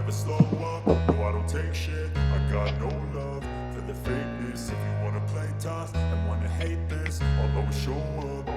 never slow up, no I don't take shit. I got no love for the fakeness. If you wanna play tough and wanna hate this, I'll always show up.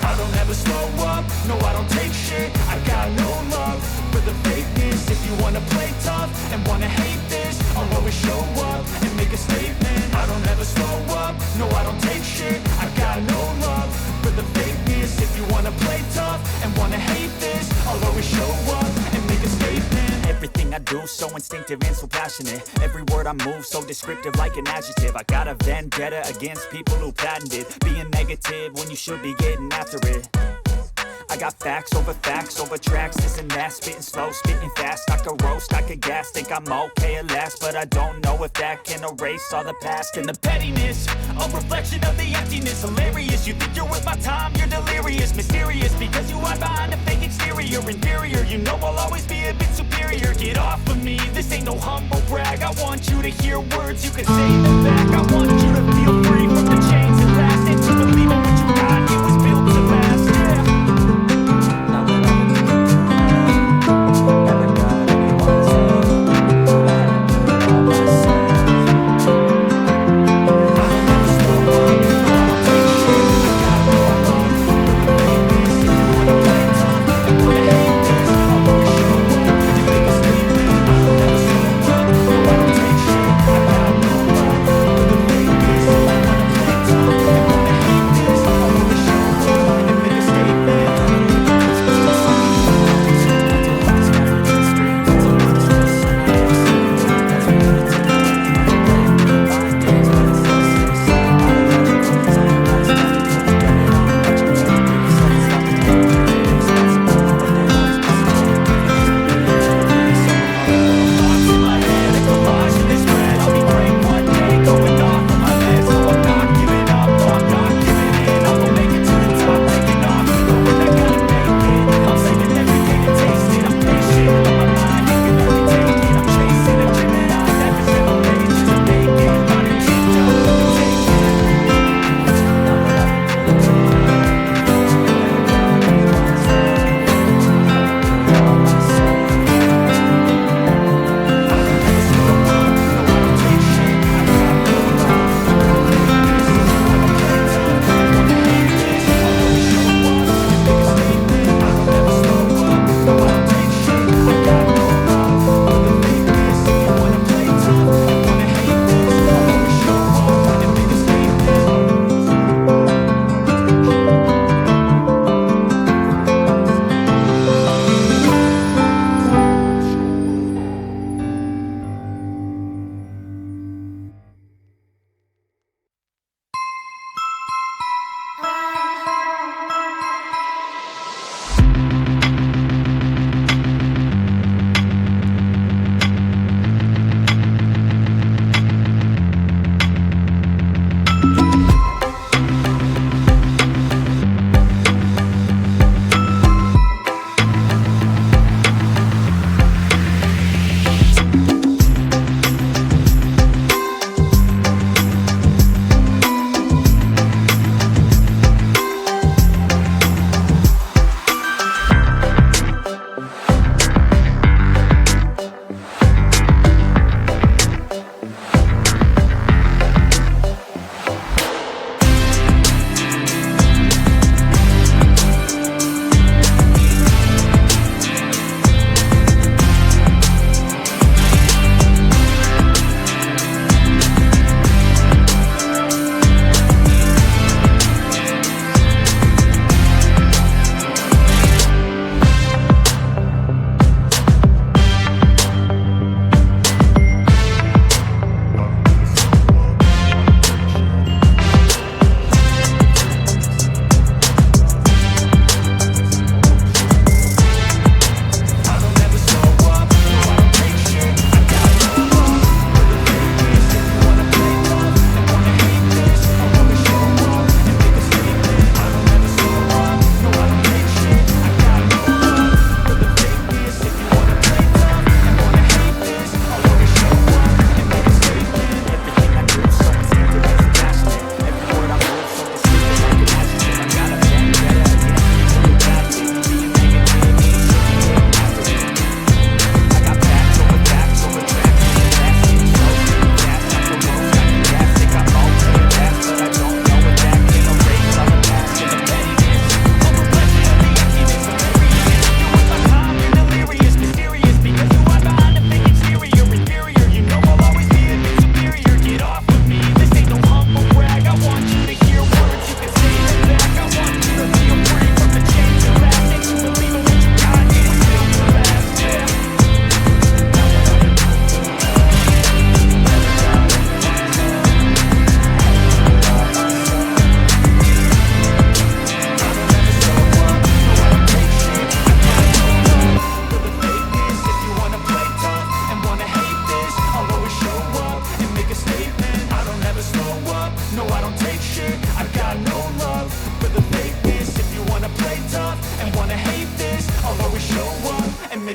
I don't ever slow up, no I don't take shit. I got no love for the fakeness. If you wanna play tough and wanna hate this, I'll always show up and make a statement. I don't ever slow up, no I don't take shit. I got no love for the fakeness. If you wanna play tough and wanna hate this, I'll always show up and make a statement. Everything I do so instinctive and so passionate. Every word I move so descriptive like an adjective. I got a vendetta against people who patented being negative when you should be getting after it. I got facts over tracks, this and that, spitting slow, spitting fast. I could roast, I could gas, think I'm okay at last, but I don't know if that can erase all the past. And the pettiness, a reflection of the emptiness. Hilarious, you think you're worth my time, you're delirious. Mysterious, because you hide behind a fake exterior. Inferior, you know I'll always be a bit superior. Get off of me, this ain't no humble brag. I want you to hear words, you can say them back. I want you to feel free from the chains that last, and to believe in what you got, it was built to last, yeah.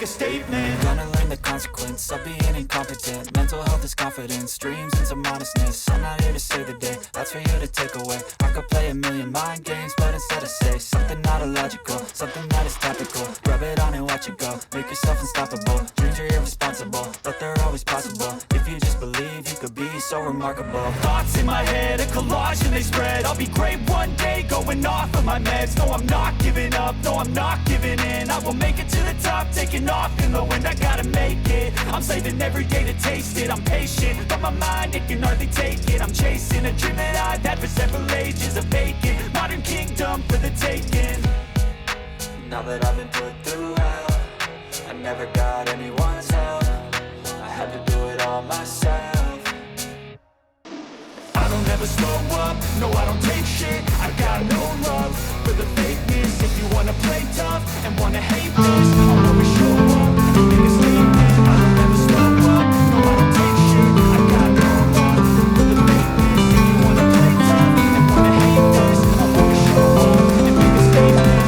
a statement. Gonna learn the consequence of being incompetent. Mental health is confidence, dreams and some honestness. I'm not here to save the day, that's for you to take away. I could play a million mind games, but instead I say something not illogical, something that is topical. Rub it on and watch it go, make yourself unstoppable. Dreams are irresponsible, but they're always possible. If you just believe, you could be so remarkable. Thoughts in my head, a collage and they spread. I'll be great one day, going off of my meds. No, I'm not giving up, no, I'm not giving in. I will make it to the top, taking off in the wind. I gotta make it, I'm saving every day to taste it. I'm patient, but my mind, it can hardly take it. I'm chasing a dream that I've had for several ages. A vacant, modern kingdom for the taking. Now that I've been put through hell, I never got anyone's help. I had to do it all myself. I don't ever slow up, no I don't take shit. I got no love for the fakeness. If you wanna play tough and wanna hate this, I'll always show up and make a statement. I don't ever slow up, no I don't take shit. I got no love for the fakeness. If you wanna play tough and wanna hate this, I'll always show up and make a statement.